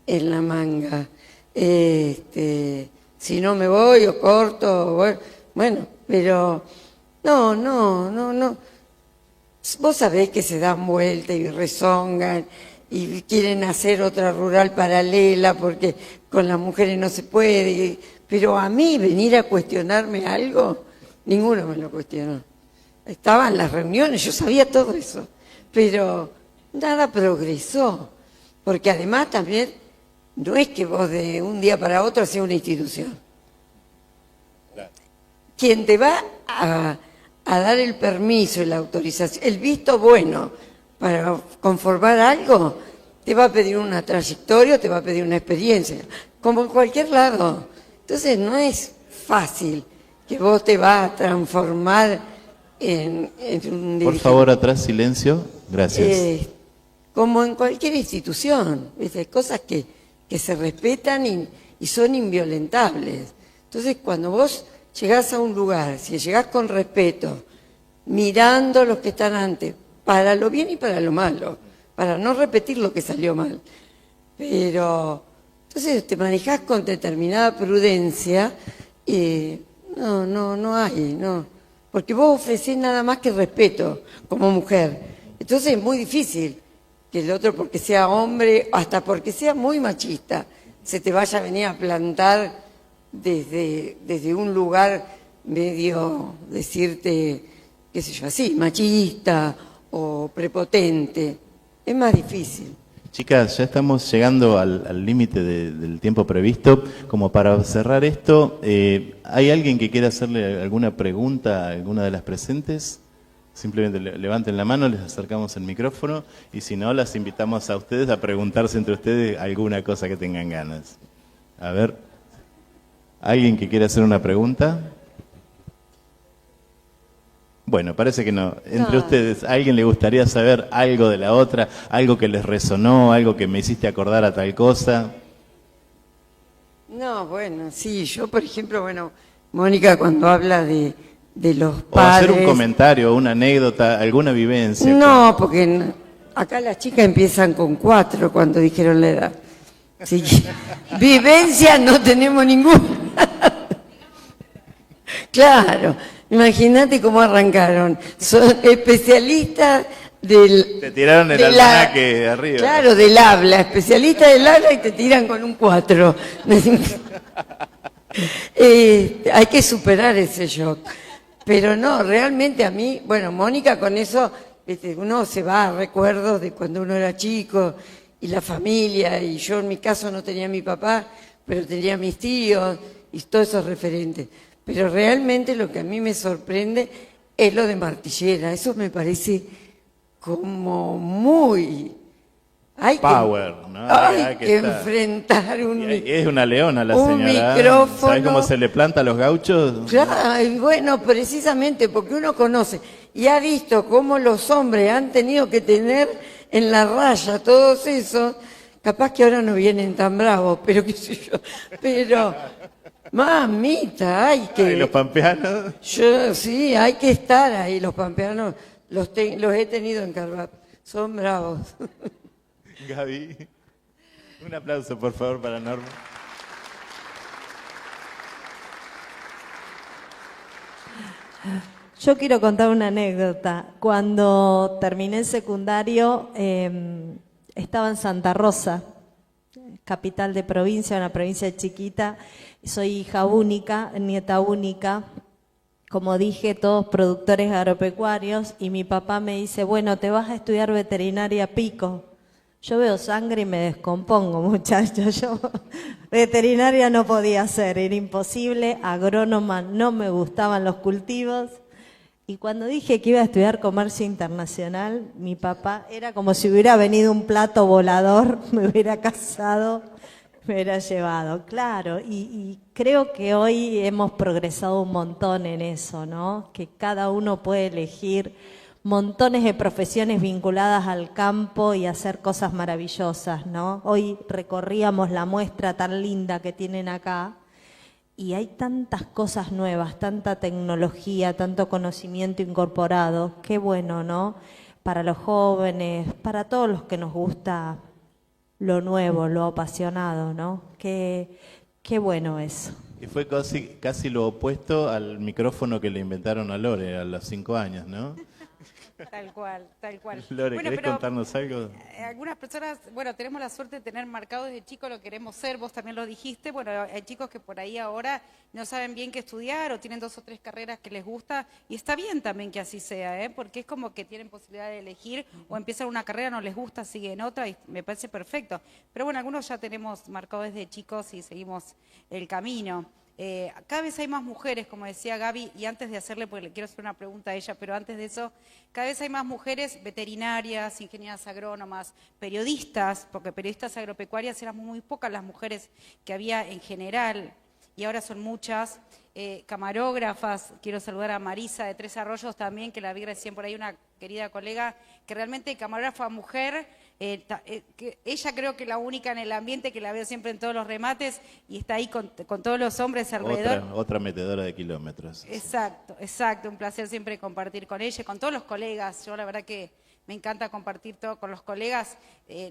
Speaker 4: en la manga. Si no me voy o corto, bueno, pero no. Vos sabés que se dan vuelta y rezongan y quieren hacer otra rural paralela porque con las mujeres no se puede. Pero a mí venir a cuestionarme algo, ninguno me lo cuestionó. Estaban las reuniones, yo sabía todo eso, pero nada progresó. Porque además también no es que vos de un día para otro seas una institución. Quien te va a dar el permiso y la autorización, el visto bueno para conformar algo, te va a pedir una trayectoria, te va a pedir una experiencia, como en cualquier lado. Entonces no es fácil que vos te vas a transformar en un dirigente.
Speaker 1: Por favor, atrás, silencio. Gracias.
Speaker 4: Como en cualquier institución, ¿viste? Hay cosas que se respetan y son inviolentables. Entonces, cuando vos llegás a un lugar, si llegás con respeto, mirando a los que están antes, para lo bien y para lo malo, para no repetir lo que salió mal. Pero, entonces te manejás con determinada prudencia, no hay, no. Porque vos ofrecés nada más que respeto como mujer. Entonces es muy difícil que el otro, porque sea hombre, hasta porque sea muy machista, se te vaya a venir a plantar desde un lugar medio, decirte, qué sé yo, así, machista o prepotente. Es más difícil.
Speaker 1: Chicas, ya estamos llegando al límite del tiempo previsto. Como para cerrar esto, ¿hay alguien que quiera hacerle alguna pregunta a alguna de las presentes? Simplemente levanten la mano, les acercamos el micrófono y si no, las invitamos a ustedes a preguntarse entre ustedes alguna cosa que tengan ganas. A ver, ¿alguien que quiera hacer una pregunta? Bueno, parece que no. Entre ustedes, ¿a alguien le gustaría saber algo de la otra? ¿Algo que les resonó? ¿Algo que me hiciste acordar a tal cosa?
Speaker 4: No, bueno, sí, yo por ejemplo, bueno, Mónica cuando habla de los padres...
Speaker 1: O hacer un comentario, una anécdota, alguna vivencia.
Speaker 4: No, porque acá las chicas empiezan con 4 cuando dijeron la edad. Así que vivencia no tenemos ninguna. Claro, imagínate cómo arrancaron. Son especialistas del...
Speaker 1: Te tiraron el almanaque de arriba.
Speaker 4: Claro, del habla, especialistas del habla y te tiran con un 4. Hay que superar ese shock. Pero no, realmente a mí, bueno, Mónica con eso, uno se va a recuerdos de cuando uno era chico y la familia, y yo en mi caso no tenía a mi papá, pero tenía a mis tíos y todos esos referentes. Pero realmente lo que a mí me sorprende es lo de Martillera, eso me parece como muy hay
Speaker 1: Power, ¿no?
Speaker 4: hay que
Speaker 1: está.
Speaker 4: enfrentar
Speaker 1: Es una leona la
Speaker 4: un
Speaker 1: señora.
Speaker 4: micrófono.
Speaker 1: ¿Sabes cómo se le planta a los gauchos?
Speaker 4: Claro, y bueno, precisamente porque uno conoce y ha visto cómo los hombres han tenido que tener en la raya todos esos, capaz que ahora no vienen tan bravos, pero qué sé yo, pero mamita, hay que...
Speaker 1: ¿Y los pampeanos?
Speaker 4: Yo sí, hay que estar ahí, los pampeanos los he tenido en Carvat, son bravos.
Speaker 1: Gaby, un aplauso por favor para Norma.
Speaker 2: Yo quiero contar una anécdota. Cuando terminé el secundario, estaba en Santa Rosa, capital de provincia, una provincia chiquita. Soy hija única, nieta única. Como dije, todos productores agropecuarios. Y mi papá me dice, bueno, te vas a estudiar veterinaria Pico. Yo veo sangre y me descompongo, muchachos. Yo veterinaria no podía ser, era imposible. Agrónoma, no me gustaban los cultivos. Y cuando dije que iba a estudiar comercio internacional, mi papá era como si hubiera venido un plato volador, me hubiera casado, me hubiera llevado. Claro, y creo que hoy hemos progresado un montón en eso, ¿no? Que cada uno puede elegir montones de profesiones vinculadas al campo y hacer cosas maravillosas, ¿no? Hoy recorríamos la muestra tan linda que tienen acá y hay tantas cosas nuevas, tanta tecnología, tanto conocimiento incorporado. Qué bueno, ¿no? Para los jóvenes, para todos los que nos gusta lo nuevo, lo apasionado, ¿no? Qué bueno eso.
Speaker 1: Y fue casi lo opuesto al micrófono que le inventaron a Lore a los 5 años, ¿no?
Speaker 3: Tal cual, tal cual.
Speaker 1: Lore,
Speaker 3: Bueno,
Speaker 1: ¿querés
Speaker 3: pero
Speaker 1: contarnos algo?
Speaker 3: algunas personas, bueno, tenemos la suerte de tener marcado desde chico lo que queremos ser, vos también lo dijiste, bueno, hay chicos que por ahí ahora no saben bien qué estudiar o tienen 2 o 3 carreras que les gusta y está bien también que así sea, ¿eh? Porque es como que tienen posibilidad de elegir o empiezan una carrera, no les gusta, siguen otra y me parece perfecto. Pero bueno, algunos ya tenemos marcado desde chicos y seguimos el camino. Cada vez hay más mujeres, como decía Gaby, y antes de hacerle, porque le quiero hacer una pregunta a ella, pero antes de eso, cada vez hay más mujeres veterinarias, ingenieras agrónomas, periodistas, porque periodistas agropecuarias éramos muy pocas las mujeres que había en general, y ahora son muchas. Camarógrafas, quiero saludar a Marisa de Tres Arroyos también, que la vi recién por ahí, una querida colega, que realmente camarógrafa mujer, que ella creo que la única en el ambiente que la veo siempre en todos los remates y está ahí con todos los hombres alrededor.
Speaker 1: Otra metedora de kilómetros.
Speaker 3: Exacto, un placer siempre compartir con ella, con todos los colegas. Yo la verdad que me encanta compartir todo con los colegas,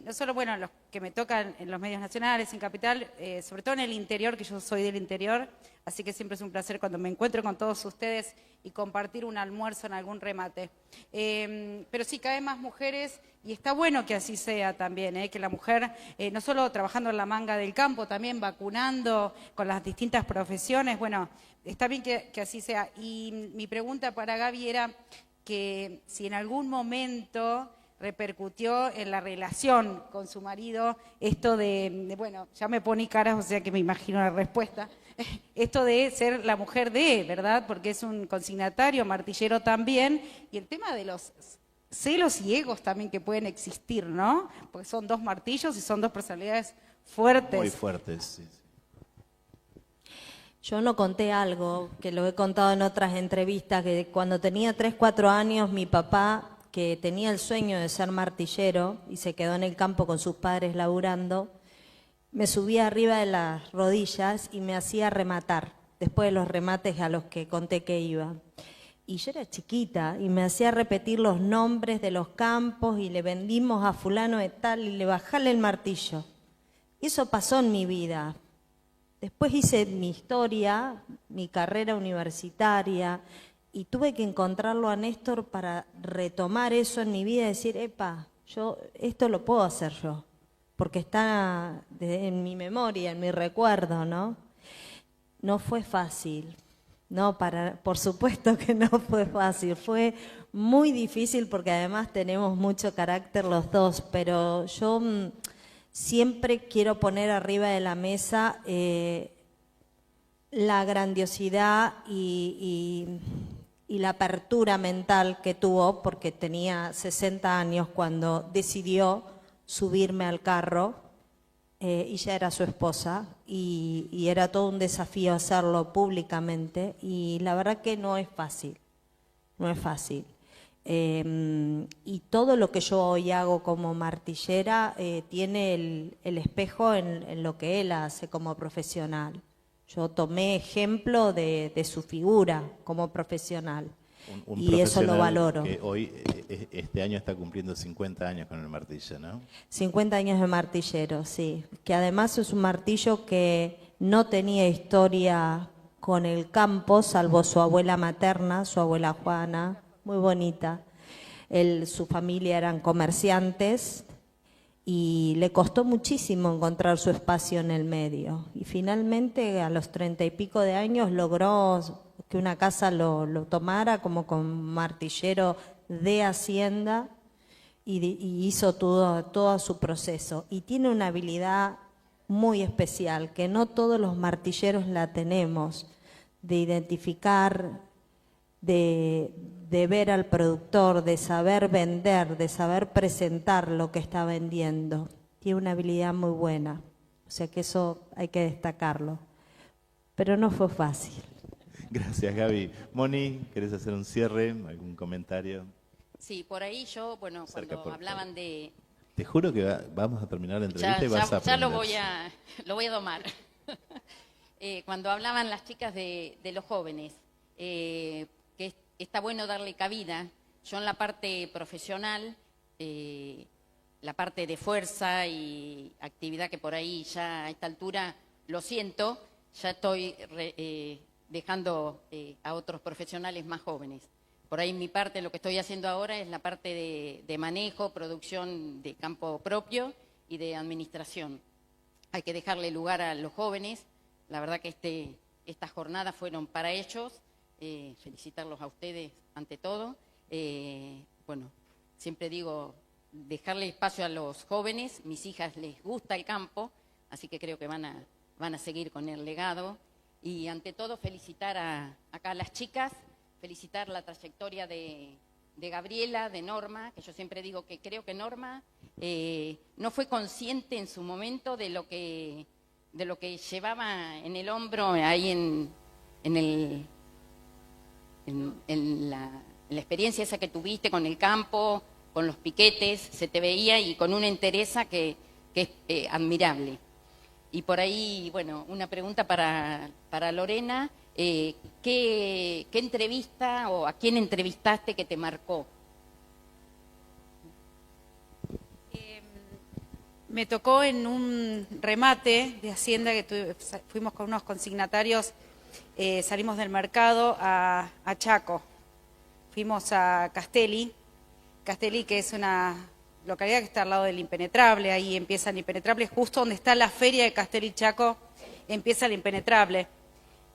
Speaker 3: no solo, bueno, los que me tocan en los medios nacionales, en Capital, sobre todo en el interior, que yo soy del interior, así que siempre es un placer cuando me encuentro con todos ustedes y compartir un almuerzo en algún remate. Pero sí, cada vez más mujeres, y está bueno que así sea también, que la mujer, no solo trabajando en la manga del campo, también vacunando con las distintas profesiones, bueno, está bien que así sea. Y mi pregunta para Gaby era que si en algún momento repercutió en la relación con su marido esto de bueno, ya me poní caras, o sea que me imagino la respuesta, esto de ser la mujer de, ¿verdad? Porque es un consignatario, martillero también, y el tema de los celos y egos también que pueden existir, ¿no? Porque son 2 martillos y son 2 personalidades fuertes.
Speaker 1: Muy fuertes, sí.
Speaker 2: Yo no conté algo, que lo he contado en otras entrevistas, que cuando tenía 3, 4 años, mi papá, que tenía el sueño de ser martillero y se quedó en el campo con sus padres laburando, me subía arriba de las rodillas y me hacía rematar, después de los remates a los que conté que iba. Y yo era chiquita y me hacía repetir los nombres de los campos y le vendimos a fulano de tal y le bajale el martillo. Y eso pasó en mi vida. Después hice mi historia, mi carrera universitaria y tuve que encontrarlo a Néstor para retomar eso en mi vida y decir, epa, yo esto lo puedo hacer yo, porque está en mi memoria, en mi recuerdo, ¿no? No fue fácil, no, por supuesto que no fue fácil, fue muy difícil porque además tenemos mucho carácter los dos, pero yo siempre quiero poner arriba de la mesa la grandiosidad y la apertura mental que tuvo, porque tenía 60 años cuando decidió subirme al carro, y ya era su esposa, y era todo un desafío hacerlo públicamente, y la verdad que no es fácil, no es fácil. Y todo lo que yo hoy hago como martillera tiene el espejo en lo que él hace como profesional. Yo tomé ejemplo de su figura como profesional.
Speaker 1: Un
Speaker 2: y eso lo
Speaker 1: profesional
Speaker 2: valoro.
Speaker 1: que hoy, este año está cumpliendo 50 años con el martillo, ¿no?
Speaker 2: 50 años de martillero, sí. Que además es un martillo que no tenía historia con el campo, salvo su abuela materna, su abuela Juana, muy bonita. Su familia eran comerciantes y le costó muchísimo encontrar su espacio en el medio. Y finalmente, a los 30 y pico de años, logró que una casa lo tomara como con martillero de hacienda y hizo todo su proceso. Y tiene una habilidad muy especial, que no todos los martilleros la tenemos, de identificar, de ver al productor, de saber vender, de saber presentar lo que está vendiendo. Tiene una habilidad muy buena, o sea que eso hay que destacarlo. Pero no fue fácil.
Speaker 1: Gracias, Gaby. Moni, ¿querés hacer un cierre? ¿Algún comentario?
Speaker 5: Sí, por ahí yo, bueno,
Speaker 1: Cerca,
Speaker 5: cuando hablaban de...
Speaker 1: Te juro que vamos a terminar la entrevista y vas a
Speaker 5: ya
Speaker 1: aprender.
Speaker 5: lo voy a domar. Cuando hablaban las chicas de los jóvenes, que está bueno darle cabida. Yo en la parte profesional, la parte de fuerza y actividad que por ahí ya a esta altura lo siento, ya estoy dejando a otros profesionales más jóvenes. Por ahí mi parte, lo que estoy haciendo ahora es la parte de manejo, producción de campo propio y de administración. Hay que dejarle lugar a los jóvenes. La verdad que estas jornadas fueron para ellos. Felicitarlos a ustedes ante todo. Bueno, siempre digo, dejarle espacio a los jóvenes. Mis hijas les gusta el campo, así que creo que van a seguir con el legado. Y ante todo felicitar acá a las chicas, felicitar la trayectoria de Gabriela, de Norma, que yo siempre digo que creo que Norma no fue consciente en su momento de lo que llevaba en el hombro ahí en la experiencia esa que tuviste con el campo, con los piquetes, se te veía y con una entereza que es admirable. Y por ahí, bueno, una pregunta para Lorena, ¿qué entrevista o a quién entrevistaste que te marcó?
Speaker 3: Me tocó en un remate de Hacienda que fuimos con unos consignatarios, salimos del mercado a Chaco, fuimos a Castelli, que es una localidad que está al lado del Impenetrable, ahí empieza el Impenetrable, justo donde está la feria de Castelli Chaco, empieza el Impenetrable.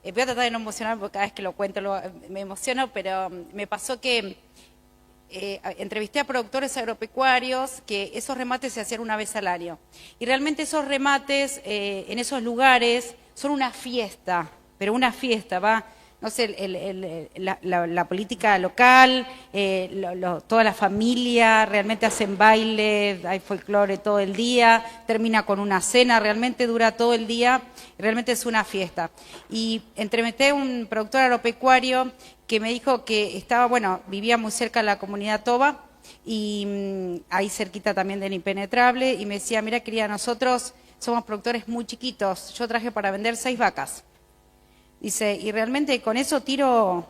Speaker 3: Voy a tratar de no emocionar porque cada vez que lo cuento me emociono, pero me pasó que entrevisté a productores agropecuarios que esos remates se hacían una vez al año. Y realmente esos remates en esos lugares son una fiesta, pero una fiesta, va... No sé, la política local, toda la familia, realmente hacen baile, hay folclore todo el día, termina con una cena, realmente dura todo el día, realmente es una fiesta. Y entrevisté a un productor agropecuario que me dijo que estaba, bueno, vivía muy cerca de la comunidad Toba, y ahí cerquita también del Impenetrable, y me decía, mira querida, nosotros somos productores muy chiquitos, yo traje para vender 6 vacas. Dice, y realmente con eso tiro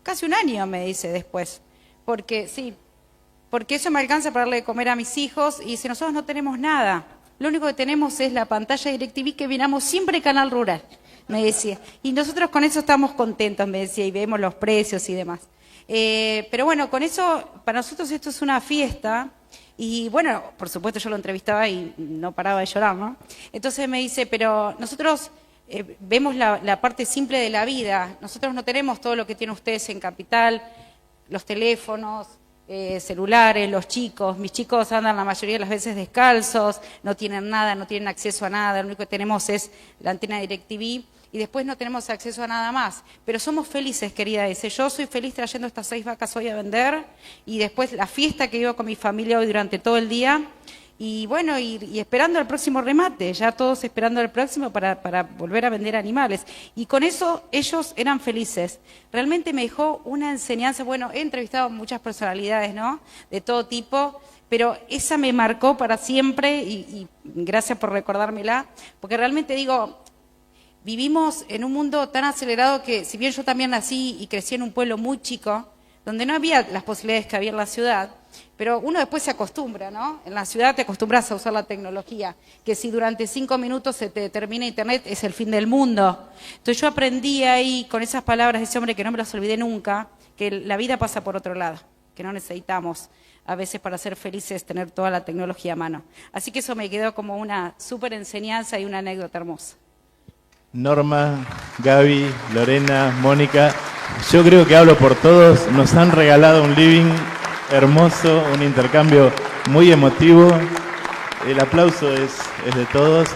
Speaker 3: casi un año, me dice después, porque eso me alcanza para darle de comer a mis hijos, y dice, nosotros no tenemos nada, lo único que tenemos es la pantalla de DirecTV que miramos siempre Canal Rural, me decía, y nosotros con eso estamos contentos, me decía, y vemos los precios y demás. Pero bueno, con eso, para nosotros esto es una fiesta, y bueno, por supuesto yo lo entrevistaba y no paraba de llorar, ¿no? Entonces me dice, pero nosotros... vemos la parte simple de la vida. Nosotros no tenemos todo lo que tienen ustedes en Capital, los teléfonos, celulares, los chicos. Mis chicos andan la mayoría de las veces descalzos, no tienen nada, no tienen acceso a nada. Lo único que tenemos es la antena DirecTV y después no tenemos acceso a nada más. Pero somos felices, querida. Dice, yo soy feliz trayendo estas 6 vacas hoy a vender y después la fiesta que vivo con mi familia hoy durante todo el día. Y bueno, y esperando el próximo remate, ya todos esperando el próximo para volver a vender animales. Y con eso ellos eran felices. Realmente me dejó una enseñanza. Bueno, he entrevistado muchas personalidades, ¿no? De todo tipo, pero esa me marcó para siempre y gracias por recordármela, porque realmente digo, vivimos en un mundo tan acelerado que si bien yo también nací y crecí en un pueblo muy chico, donde no había las posibilidades que había en la ciudad, pero uno después se acostumbra, ¿no? En la ciudad te acostumbras a usar la tecnología, que si durante 5 minutos se te termina internet es el fin del mundo. Entonces yo aprendí ahí con esas palabras de ese hombre que no me las olvidé nunca, que la vida pasa por otro lado, que no necesitamos a veces para ser felices tener toda la tecnología a mano. Así que eso me quedó como una súper enseñanza y una anécdota hermosa.
Speaker 1: Norma, Gaby, Lorena, Mónica, yo creo que hablo por todos, nos han regalado un living hermoso, un intercambio muy emotivo. El aplauso es de todos.